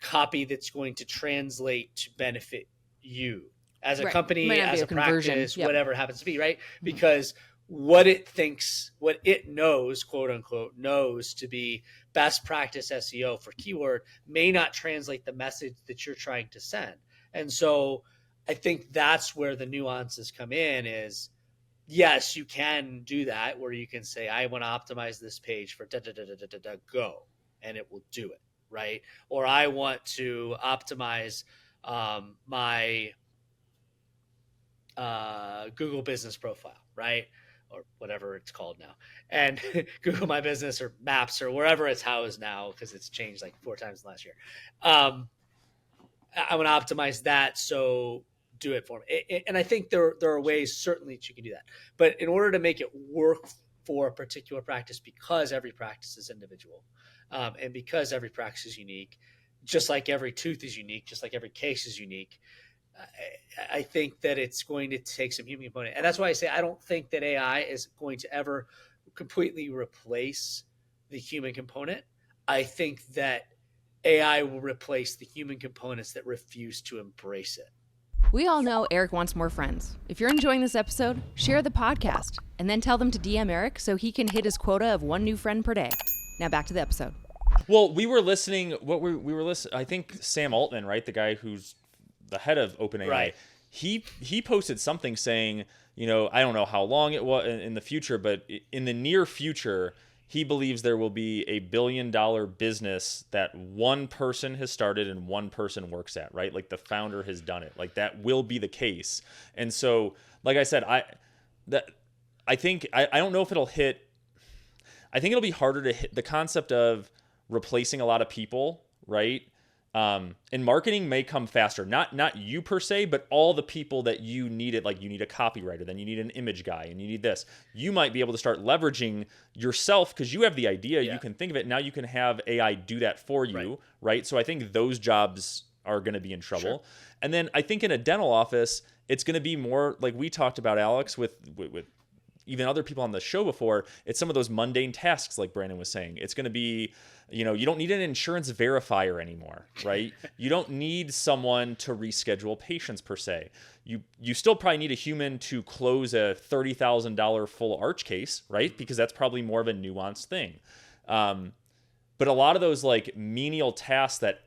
copy that's going to translate to benefit you as a company, as a practice, whatever it happens to be, right? Because what it knows, quote unquote, knows to be best practice SEO for keyword may not translate the message that you're trying to send. And so I think that's where the nuances come in is, yes, you can do that where you can say, I want to optimize this page for go, and it will do it. Right? Or I want to optimize my Google business profile, right? Or whatever it's called now. And Google My Business or Maps or wherever it's housed now, because it's changed like 4 times last year. I want to optimize that, so do it for me. And I think there are ways certainly that you can do that. But in order to make it work for a particular practice, because every practice is individual, and because every practice is unique, just like every tooth is unique, just like every case is unique, I think that it's going to take some human component. And that's why I say I don't think that AI is going to ever completely replace the human component. I think that AI will replace the human components that refuse to embrace it. We all know Eric wants more friends. If you're enjoying this episode, share the podcast and then tell them to DM Eric so he can hit his quota of 1 new friend per day. Now back to the episode. Well, we were listening. We were listening. I think Sam Altman, right, the guy who's the head of OpenAI, right. He posted something saying, I don't know how long it was in the future, but in the near future, he believes there will be a $1 billion business that one person has started and one person works at, right? Like the founder has done it. Like that will be the case. And so, like I said, I don't know if it'll hit. I think it'll be harder to hit the concept of replacing a lot of people, right? And marketing may come faster, not you per se, but all the people that you needed. Like you need a copywriter, then you need an image guy, and you need this. You might be able to start leveraging yourself because you have the idea, you can think of it. Now you can have AI do that for you, right? So I think those jobs are going to be in trouble. Sure. And then I think in a dental office, it's going to be more like we talked about, Alex, with even other people on the show before. It's some of those mundane tasks, like Brandon was saying. It's going to be, you don't need an insurance verifier anymore, right? You don't need someone to reschedule patients per se. You still probably need a human to close a $30,000 full arch case, right? Because that's probably more of a nuanced thing. But a lot of those like menial tasks that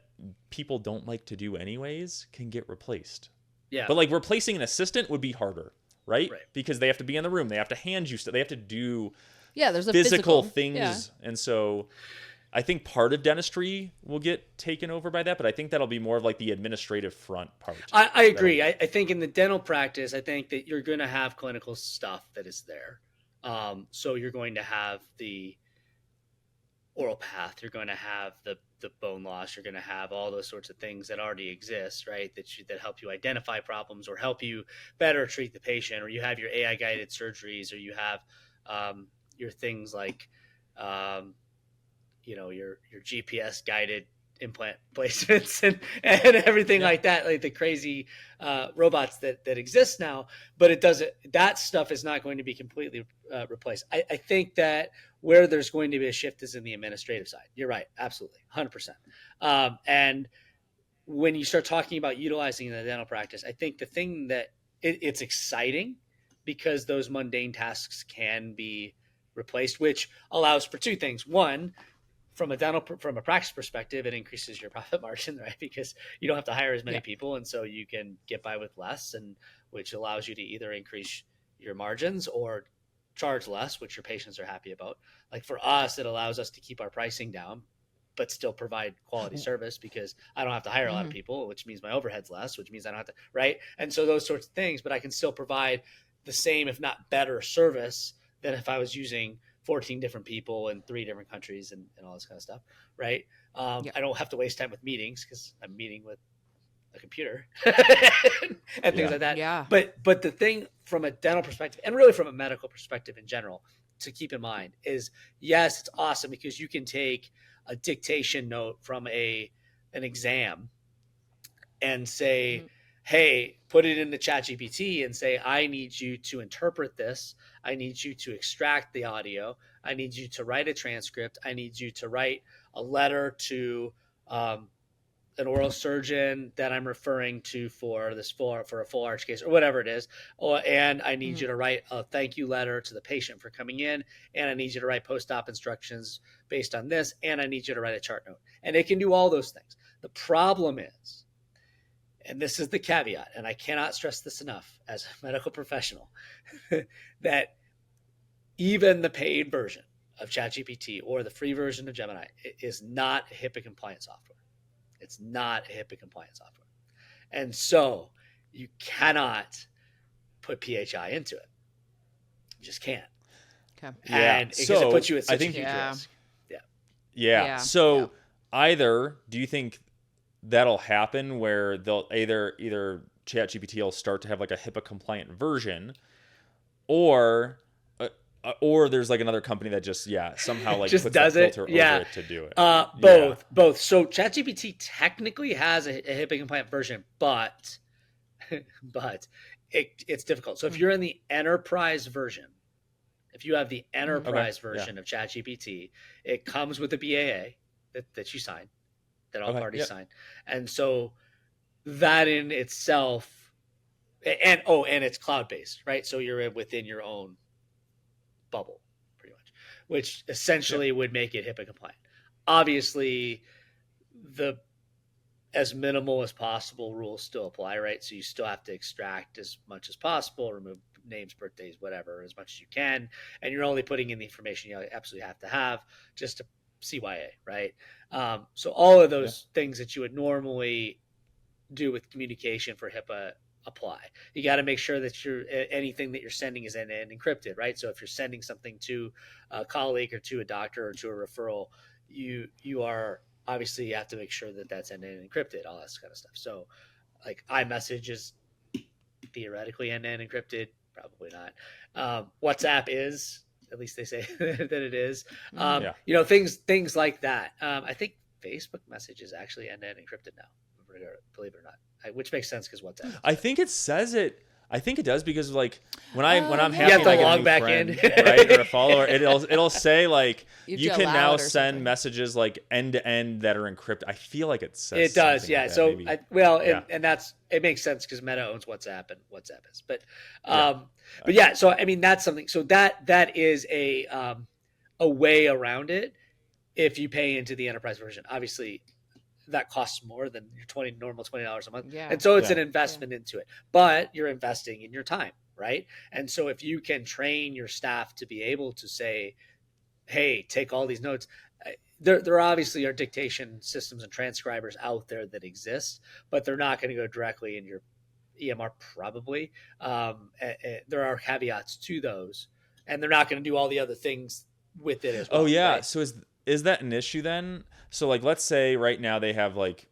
people don't like to do anyways can get replaced. Yeah. But like replacing an assistant would be harder. Right? Because they have to be in the room. They have to hand you stuff. They have to do there's a physical things. Yeah. And so I think part of dentistry will get taken over by that, but I think that'll be more of like the administrative front part. I agree. I think in the dental practice, I think that you're going to have clinical stuff that is there. So you're going to have the oral path. You're going to have the bone loss. You're going to have all those sorts of things that already exist, right? That help you identify problems or help you better treat the patient, or you have your AI guided surgeries, or you have your things like, your GPS guided implant placements and everything like that, like the crazy robots that exist now. But that stuff is not going to be completely replaced. I think that where there's going to be a shift is in the administrative side. You're right. Absolutely. 100%. And when you start talking about utilizing the dental practice, I think the thing that it's exciting because those mundane tasks can be replaced, which allows for two things. One, from a practice perspective, it increases your profit margin, right? Because you don't have to hire as many people, and so you can get by with less, and which allows you to either increase your margins or charge less, which your patients are happy about. Like for us, it allows us to keep our pricing down, but still provide quality service because I don't have to hire a lot of people, which means my overhead's less, which means I don't have to, right? And so those sorts of things, but I can still provide the same, if not better service than if I was using 14 different people in 3 different countries and all this kind of stuff, right? I don't have to waste time with meetings because I'm meeting with a computer and things like that. Yeah. But the thing from a dental perspective and really from a medical perspective in general to keep in mind is, yes, it's awesome because you can take a dictation note from an exam and say, hey, put it into Chat GPT and say, I need you to interpret this. I need you to extract the audio. I need you to write a transcript. I need you to write a letter to an oral surgeon that I'm referring to for a full arch case or whatever it is. And I need you to write a thank you letter to the patient for coming in. And I need you to write post-op instructions based on this. And I need you to write a chart note. And it can do all those things. The problem is, and this is the caveat, and I cannot stress this enough as a medical professional, that even the paid version of ChatGPT or the free version of Gemini is not a HIPAA compliant software. It's not a HIPAA compliant software. And so you cannot put PHI into it. You just can't. Okay. And because it puts you at such a huge risk. Yeah. So either do you think that'll happen where they'll either ChatGPT will start to have like a HIPAA compliant version, or or there's like another company that just somehow like just puts does that it. filter Yeah. over it to do it. Both. So ChatGPT technically has a HIPAA compliant version, but it's difficult. So if you're in the enterprise version, if you have the enterprise version of ChatGPT, it comes with a BAA that you sign, that all parties sign. And so that in itself, and it's cloud-based, right? So you're within your own bubble, pretty much, which essentially would make it HIPAA compliant. Obviously, as minimal as possible rules still apply, right? So you still have to extract as much as possible, remove names, birthdays, whatever, as much as you can. And you're only putting in the information you absolutely have to have just to CYA, right? So all of those things that you would normally do with communication for HIPAA apply. You got to make sure that anything that you're sending is end-to-end encrypted, right? So if you're sending something to a colleague or to a doctor or to a referral, you are obviously, you have to make sure that that's end-to-end encrypted, all that kind of stuff. So like iMessage is theoretically end-to-end encrypted, probably not. WhatsApp is, at least they say that it is. Things like that. I think Facebook Message is actually end-to-end encrypted now, believe it or not, which makes sense because WhatsApp. I think it says it. I think it does because like when I'm happy, you have to I get log a new back friend, in, right, or a follower. It'll say like you can now send something. messages like end to end that are encrypted. I feel like it says it does, yeah. Like so and that's, it makes sense because Meta owns WhatsApp and WhatsApp is, but yeah. So I mean that's something. So that is a way around it if you pay into the enterprise version. Obviously, that costs more than your normal $20 a month. Yeah. And so it's an investment into it, but you're investing in your time, right? And so if you can train your staff to be able to say, hey, take all these notes, there obviously are dictation systems and transcribers out there that exist, but they're not going to go directly in your EMR probably. There are caveats to those, and they're not going to do all the other things with it as well. Oh yeah. Right? So is that an issue then? So like, let's say right now they have like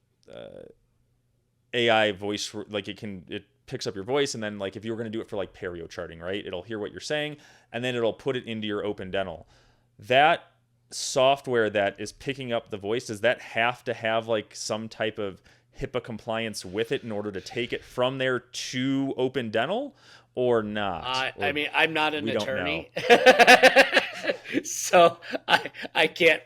AI voice, like it picks up your voice, and then like if you were going to do it for like perio charting, right? It'll hear what you're saying, and then it'll put it into your open dental. That software that is picking up the voice, does that have to have like some type of HIPAA compliance with it in order to take it from there to open dental, or not? I mean, I'm not an attorney. So I can't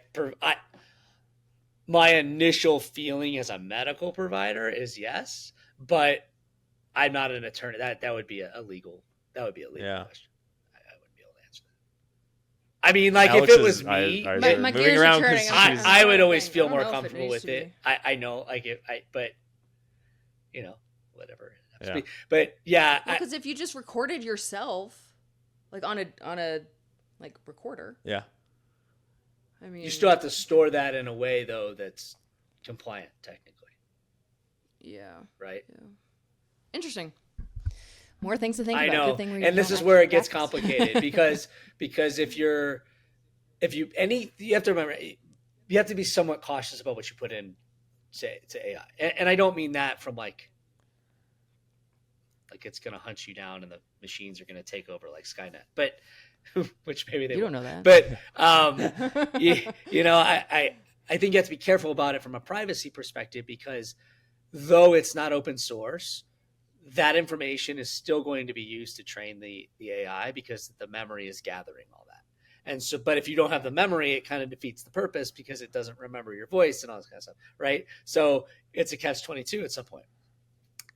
my initial feeling as a medical provider is yes, but I'm not an attorney. That would be a legal question. I wouldn't be able to answer that. I mean, like Alex if it was me, my gears are turning. I would always feel more comfortable with it. I know, like but you know, whatever. Yeah. But yeah, because if you just recorded yourself, like on a like recorder, I mean, you still have to store that in a way though that's compliant technically. Yeah. Right. Yeah. Interesting. More things to think about. I know, and this is where it gets complicated because you have to remember, you have to be somewhat cautious about what you put in to AI, and I don't mean that from like it's going to hunt you down and the machines are going to take over like Skynet, but which maybe they don't know that. But I think you have to be careful about it from a privacy perspective, because though it's not open source, that information is still going to be used to train the AI because the memory is gathering all that. And so, but if you don't have the memory, it kind of defeats the purpose because it doesn't remember your voice and all this kind of stuff, right? So it's a catch-22 at some point.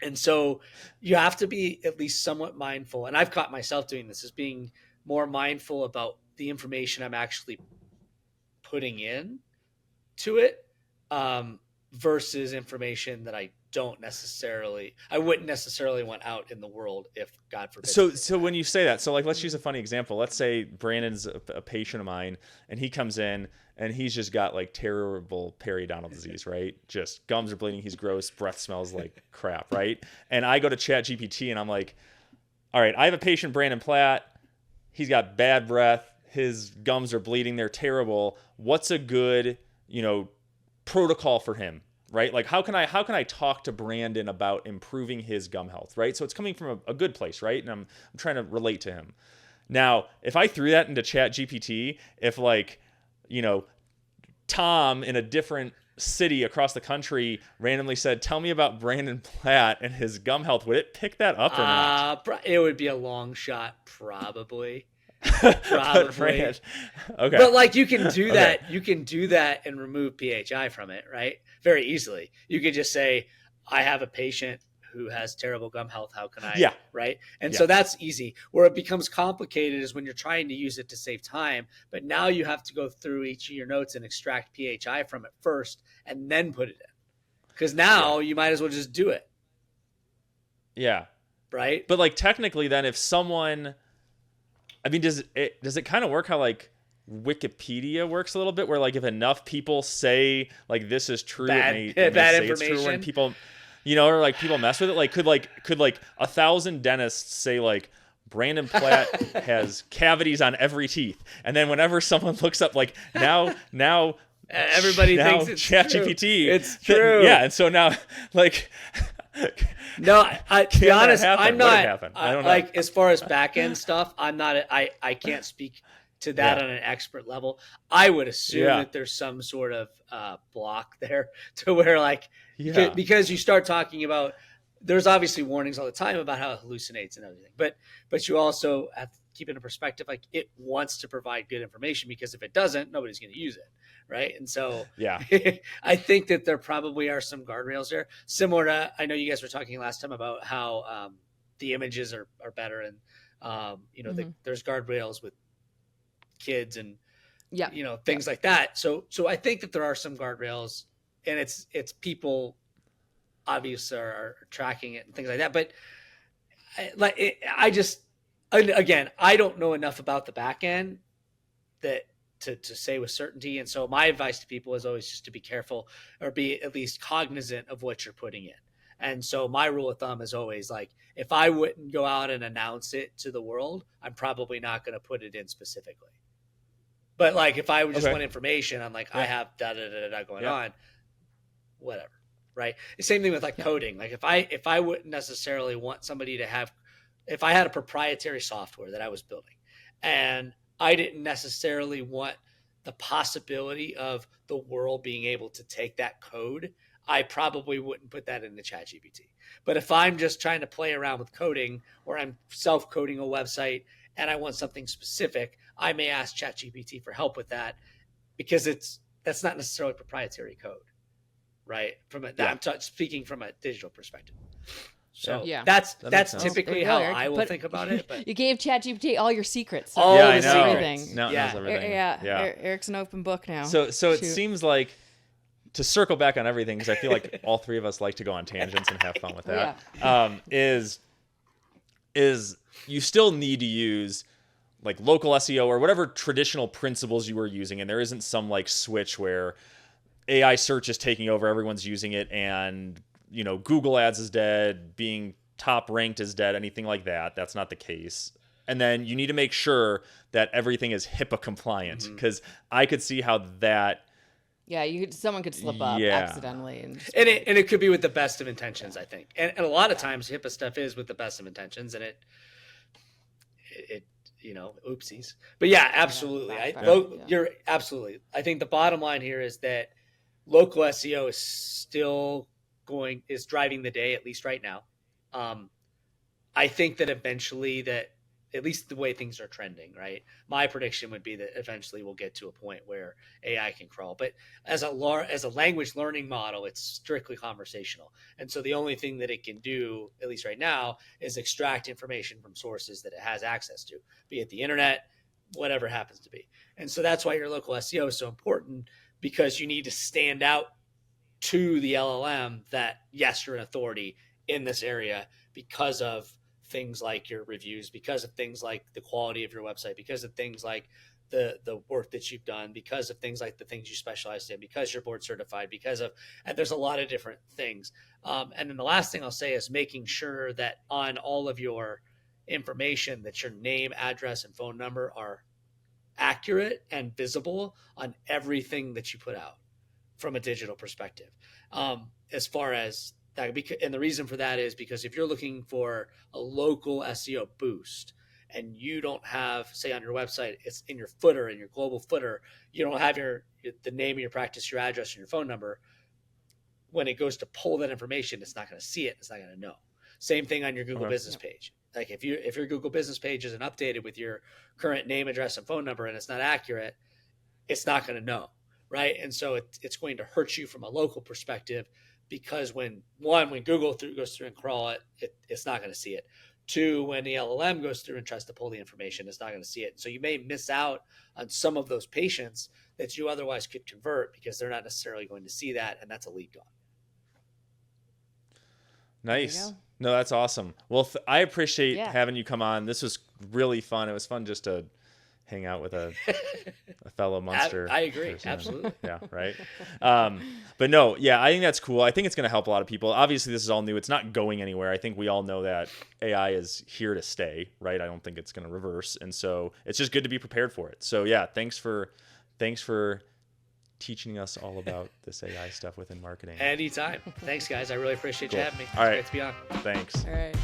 And so you have to be at least somewhat mindful. And I've caught myself doing this, is being more mindful about the information I'm actually putting in to it versus information that I wouldn't necessarily want out in the world if God forbid. So when you say that, so like, let's use a funny example. Let's say Brandon's a patient of mine and he comes in and he's just got like terrible periodontal disease, right? Just gums are bleeding. He's gross. Breath smells like crap, right? And I go to Chat GPT and I'm like, all right, I have a patient, Brandon Platt. He's got bad breath. His gums are bleeding. They're terrible. What's a good, protocol for him, right? Like how can I talk to Brandon about improving his gum health, right? So it's coming from a good place, right? And I'm trying to relate to him. Now, if I threw that into Chat GPT, if like, Tom in a different city across the country randomly said, "Tell me about Brandon Platt and his gum health," would it pick that up or not? It would be a long shot, probably. Probably. Okay. But like you can do that. Okay. You can do that and remove PHI from it, right? Very easily. You could just say, "I have a patient who has terrible gum health. How can I?" Yeah. Right. And so that's easy. Where it becomes complicated is when you're trying to use it to save time. But now you have to go through each of your notes and extract PHI from it first and then put it in. Because now you might as well just do it. Yeah. Right. But like technically then if someone, I mean, does it kind of work how like Wikipedia works a little bit, where like if enough people say like this is true, bad say information. It's true when people, or like people mess with it. Like could 1,000 dentists say like Brandon Platt has cavities on every teeth, and then whenever someone looks up like now everybody thinks it's ChatGPT, it's true. Yeah, and so now like. No, to be honest, I'm not. I don't know. Like as far as back end stuff, I'm not. I can't speak to that on an expert level. I would assume that there's some sort of block there to where like because you start talking about. There's obviously warnings all the time about how it hallucinates and everything, but you also have to keep it in perspective. Like it wants to provide good information, because if it doesn't, nobody's going to use it. Right. And so I think that there probably are some guardrails there, similar to, I know you guys were talking last time about how the images are better. And, there's guardrails with kids and, things like that. So I think that there are some guardrails, and it's people obviously are tracking it and things like that. But I don't know enough about the back end that to say with certainty. And so my advice to people is always just to be careful, or be at least cognizant of what you're putting in. And so my rule of thumb is always like, if I wouldn't go out and announce it to the world, I'm probably not going to put it in specifically. But like, if I just want information, I'm like, I have going on, whatever. Right. The same thing with like coding. Like if I wouldn't necessarily want somebody to have, if I had a proprietary software that I was building and I didn't necessarily want the possibility of the world being able to take that code, I probably wouldn't put that in the Chat GPT. But if I'm just trying to play around with coding, or I'm self-coding a website and I want something specific, I may ask Chat GPT for help with that, because that's not necessarily proprietary code, right? I'm speaking from a digital perspective. So that's typically how I will think about it. But you gave ChatGPT all your secrets. All the secrets. Everything. Knows everything. Eric's an open book now. So it seems like, to circle back on everything, because I feel like all three of us like to go on tangents and have fun with that. Is you still need to use like local SEO or whatever traditional principles you were using, and there isn't some like switch where AI search is taking over, everyone's using it, and Google Ads is dead, being top ranked is dead, anything like that. That's not the case. And then you need to make sure that everything is HIPAA compliant, because I could see how that. Yeah, someone could slip up accidentally, and it could be with the best of intentions, I think. And a lot of times HIPAA stuff is with the best of intentions, and it oopsies. But yeah, absolutely. You're absolutely. I think the bottom line here is that local SEO is still is driving the day, at least right now. I think that eventually, that at least the way things are trending, right? My prediction would be that eventually we'll get to a point where AI can crawl. But as a language learning model, it's strictly conversational. And so the only thing that it can do, at least right now, is extract information from sources that it has access to, be it the internet, whatever it happens to be. And so that's why your local SEO is so important, because you need to stand out to the LLM that, yes, you're an authority in this area, because of things like your reviews, because of things like the quality of your website, because of things like the work that you've done, because of things like the things you specialize in, because you're board certified, and there's a lot of different things. And then the last thing I'll say is making sure that on all of your information, that your name, address, and phone number are accurate and visible on everything that you put out from a digital perspective. As far as that, and the reason for that is because if you're looking for a local SEO boost and you don't have, say on your website, it's in your footer, in your global footer, you don't have the name of your practice, your address, and your phone number, when it goes to pull that information, it's not going to see it. It's not going to know. Same thing on your Google business page. Like if your Google business page isn't updated with your current name, address, and phone number, and it's not accurate, it's not going to know. Right. And so it's going to hurt you from a local perspective, because when Google goes through and crawl it, it's not going to see it. Two, when the LLM goes through and tries to pull the information, it's not going to see it. So you may miss out on some of those patients that you otherwise could convert, because they're not necessarily going to see that. And that's a lead gone. Nice. No, that's awesome. Well, I appreciate having you come on. This was really fun. It was fun just to hang out with a fellow Munster. I agree. person. Absolutely. Yeah. Right. But no, yeah, I think that's cool. I think it's going to help a lot of people. Obviously, this is all new. It's not going anywhere. I think we all know that AI is here to stay, right? I don't think it's going to reverse. And so it's just good to be prepared for it. So yeah, thanks for teaching us all about this AI stuff within marketing. Anytime. Thanks, guys. I really appreciate you having me. All right. Great to be on. Thanks. All right.